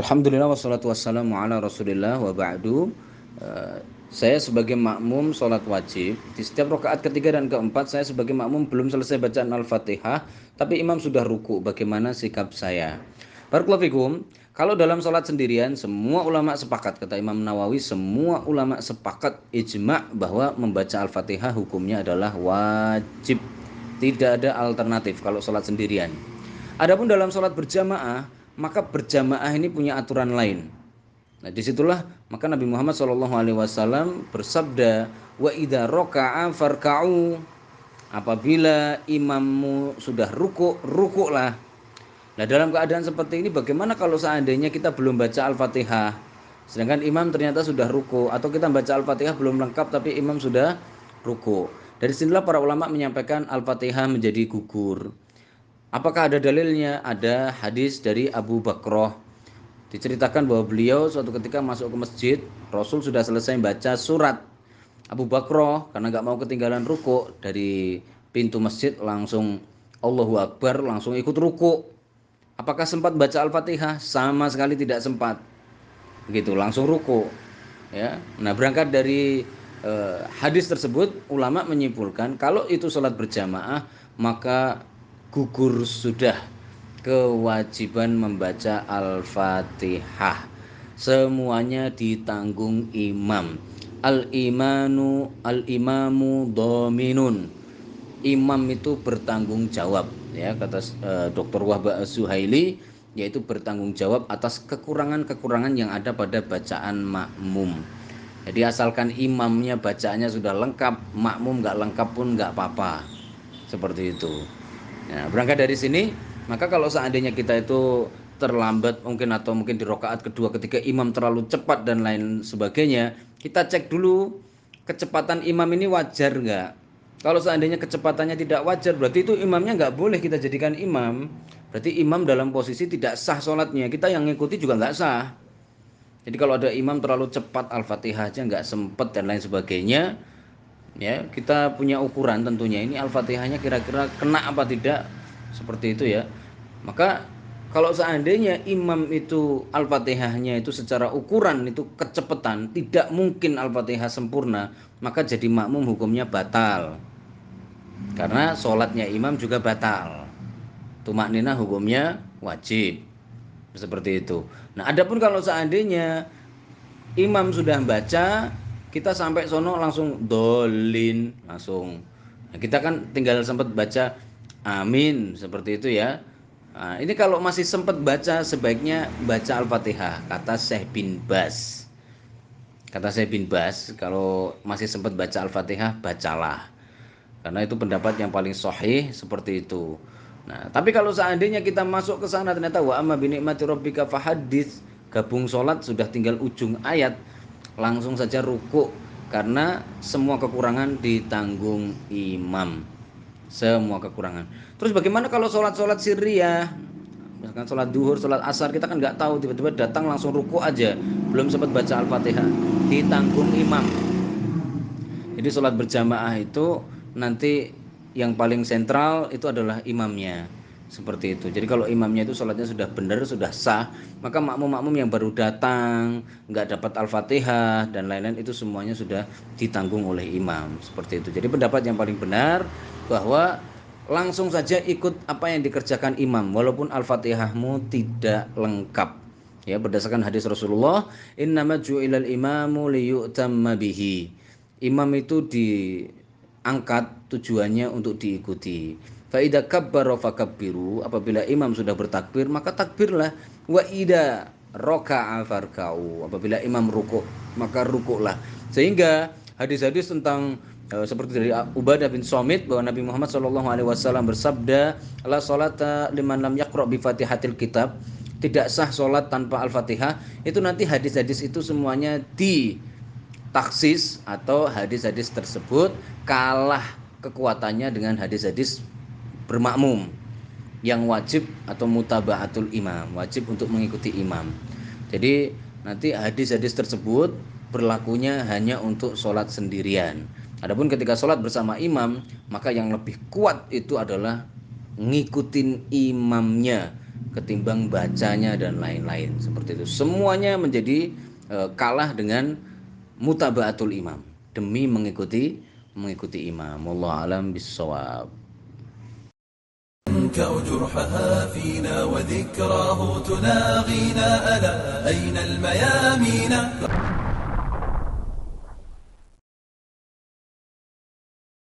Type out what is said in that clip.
Alhamdulillah wassalatu wassalamu ala rasulillah wa ba'du. Saya sebagai makmum sholat wajib, di setiap rakaat ketiga dan keempat saya sebagai makmum belum selesai bacaan Al-Fatihah, tapi imam sudah ruku. Bagaimana sikap saya? Barakallahu fikum. Kalau dalam sholat sendirian, semua ulama sepakat, kata Imam Nawawi, semua ulama sepakat ijma' bahwa membaca Al-Fatihah hukumnya adalah wajib. Tidak ada alternatif kalau sholat sendirian. Adapun dalam sholat berjamaah, maka berjamaah ini punya aturan lain. Nah, disitulah maka Nabi Muhammad SAW bersabda, wa idza raka'a farka'u. Apabila imammu sudah rukuklah. Nah, dalam keadaan seperti ini bagaimana kalau seandainya kita belum baca Al-Fatihah, sedangkan imam ternyata sudah ruku, atau kita baca Al-Fatihah belum lengkap tapi imam sudah ruku. Dari sinilah para ulama menyampaikan Al-Fatihah menjadi gugur. Apakah ada dalilnya? Ada hadis dari Abu Bakrah. Diceritakan bahwa beliau suatu ketika masuk ke masjid, Rasul sudah selesai baca surat. Abu Bakrah karena gak mau ketinggalan ruku, dari pintu masjid langsung Allahu Akbar, langsung ikut ruku. Apakah sempat baca Al-Fatihah? Sama sekali tidak sempat. Begitu, langsung ruku. Ya. Nah, berangkat dari hadis tersebut, ulama menyimpulkan kalau itu sholat berjamaah, maka gugur sudah kewajiban membaca Al-Fatihah. Semuanya ditanggung imam. Al-imamu dominun. Imam itu bertanggung jawab, ya, kata Dr. Wahbah Suhaili, yaitu bertanggung jawab atas kekurangan-kekurangan yang ada pada bacaan makmum. Jadi asalkan imamnya bacaannya sudah lengkap, makmum nggak lengkap pun nggak apa-apa. Seperti itu. Nah, berangkat dari sini, maka kalau seandainya kita itu terlambat mungkin, atau mungkin di rakaat kedua ketika imam terlalu cepat dan lain sebagainya, kita cek dulu kecepatan imam ini wajar nggak. Kalau seandainya kecepatannya tidak wajar, berarti itu imamnya nggak boleh kita jadikan imam. Berarti imam dalam posisi tidak sah sholatnya, kita yang ngikuti juga nggak sah. Jadi kalau ada imam terlalu cepat, Al-Fatihah aja nggak sempet dan lain sebagainya, ya kita punya ukuran tentunya, ini Al-Fatihahnya kira-kira kena apa tidak, seperti itu ya. Maka kalau seandainya imam itu Al-Fatihahnya itu secara ukuran itu kecepatan, tidak mungkin Al-Fatihah sempurna, maka jadi makmum hukumnya batal, karena sholatnya imam juga batal. Tumakninah hukumnya wajib, seperti itu. Nah, adapun kalau seandainya imam sudah baca, kita sampai sono langsung dolin, langsung. Nah, kita kan tinggal sempat baca amin, seperti itu ya. Nah, ini kalau masih sempat baca, sebaiknya baca Al-Fatihah, kata Syekh bin Bas. Kata Syekh bin Bas, kalau masih sempat baca Al-Fatihah, bacalah. Karena itu pendapat yang paling sahih, seperti itu. Nah, tapi kalau seandainya kita masuk ke sana ternyata wa amma bi ni'mati rabbika fahadits, gabung sholat sudah tinggal ujung ayat, langsung saja ruku, karena semua kekurangan ditanggung imam. Semua kekurangan. Terus bagaimana kalau sholat-sholat sirriyah? Misalkan sholat duhur, sholat asar, kita kan nggak tahu, tiba-tiba datang langsung ruku aja, belum sempat baca Al-Fatihah, ditanggung imam. Jadi sholat berjamaah itu nanti yang paling sentral itu adalah imamnya, seperti itu. Jadi kalau imamnya itu sholatnya sudah benar, sudah sah, maka makmum-makmum yang baru datang nggak dapat Al-Fatihah dan lain-lain itu semuanya sudah ditanggung oleh imam, seperti itu. Jadi pendapat yang paling benar bahwa langsung saja ikut apa yang dikerjakan imam walaupun Al-Fatihahmu tidak lengkap. Ya, berdasarkan hadis Rasulullah, innama ju'ilal imamu liyu'tamma bihi. Imam itu diangkat tujuannya untuk diikuti. Fa idza kabbara fakabbiru, apabila imam sudah bertakbir maka takbirlah. Wa idza raka'a farka'u, apabila imam rukuk maka rukuklah. Sehingga hadis-hadis tentang seperti dari Ubadah bin Somit, bahwa Nabi Muhammad SAW bersabda, la salata liman lam yaqra bi fatihatil kitab, tidak sah sholat tanpa Al-Fatihah. Itu nanti hadis-hadis itu semuanya taksis, atau hadis-hadis tersebut kalah kekuatannya dengan hadis-hadis bermakmum yang wajib atau mutaba'atul imam, wajib untuk mengikuti imam. Jadi nanti hadis-hadis tersebut berlakunya hanya untuk sholat sendirian. Adapun ketika sholat bersama imam, maka yang lebih kuat itu adalah ngikutin imamnya, ketimbang bacanya dan lain-lain seperti itu. Semuanya menjadi kalah dengan mutabaatul imam, demi mengikuti imam. Wallahu alam bissawab. جرحها فينا وذكراه تناغينا ألا أين الميامين